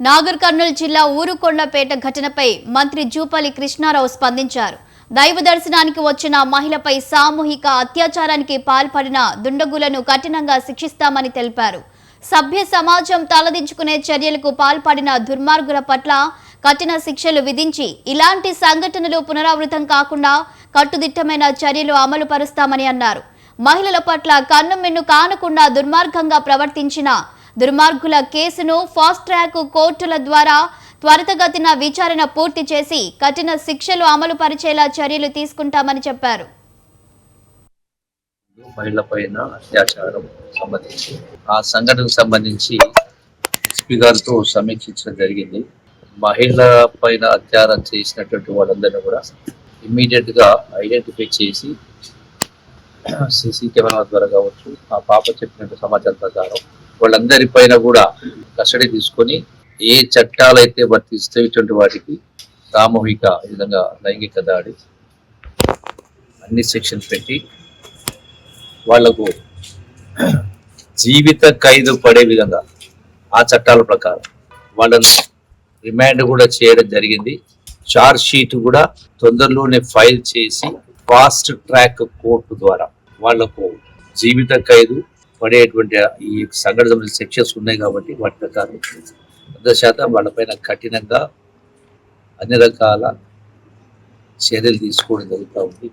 నాగర్ కర్నూలు జిల్లా ఊరుకొండపేట ఘటనపై మంత్రి జూపల్లి కృష్ణారావు స్పందించారు. దైవ దర్శనానికి వచ్చిన మహిళపై సామూహిక అత్యాచారానికి పాల్పడిన దుండగులను కఠినంగా శిక్షిస్తామని తెలిపారు. సభ్య సమాజం తలదించుకునే చర్యలకు పాల్పడిన దుర్మార్గుల పట్ల కఠిన శిక్షలు విధించి ఇలాంటి సంఘటనలు పునరావృతం కాకుండా కట్టుదిట్టమైన చర్యలు అమలు పరుస్తామని అన్నారు. మహిళల పట్ల కన్నుమిన్ను కానకుండా దుర్మార్గంగా ప్రవర్తించిన దుర్మార్గుల కేసును ఫాస్ట్ ట్రాక్ కోర్టుల ద్వారా త్వరితగతిన విచారణ పూర్తి చేసి కఠిన శిక్షలు అమలు పరిచేలా చర్యలు తీసుకుంటామని చెప్పారు. మహిళపైన అత్యాచారం సంబంధించి ఆ సంఘటనకు సంబంధించి ఎస్పీ గారితో సమీక్షించడం జరిగింది. మహిళ పైన అత్యాచారం చేసినటువంటి వాళ్ళందరినీ కూడా ఇమ్మీడియట్ గా ఐడెంటిఫై చేసి సీసీ కెమెరా ద్వారా కావచ్చు, ఆ పాప చెప్పినట్టు సమాచారం ప్రకారం వాళ్ళందరి పైన కూడా కస్టడీ తీసుకొని ఏ చట్టాలు అయితే వర్తిస్తే ఇటువంటి వాటికి సామూహిక విధంగా లైంగిక దాడి అన్ని సెక్షన్స్ పెట్టి వాళ్లకు జీవిత ఖైదు పడే విధంగా ఆ చట్టాల ప్రకారం వాళ్ళను రిమాండ్ కూడా చేయడం జరిగింది. చార్జ్ షీట్ కూడా తొందరలోనే ఫైల్ చేసి ఫాస్ట్ ట్రాక్ కోర్టు ద్వారా వాళ్లకు జీవిత ఖైదు పడేటువంటి ఈ సంఘటన సెక్షన్స్ ఉన్నాయి కాబట్టి వాటి ప్రకారం 100% వాళ్ళపైన కఠినంగా అన్ని రకాల చర్యలు తీసుకోవడం జరుగుతూ ఉంది.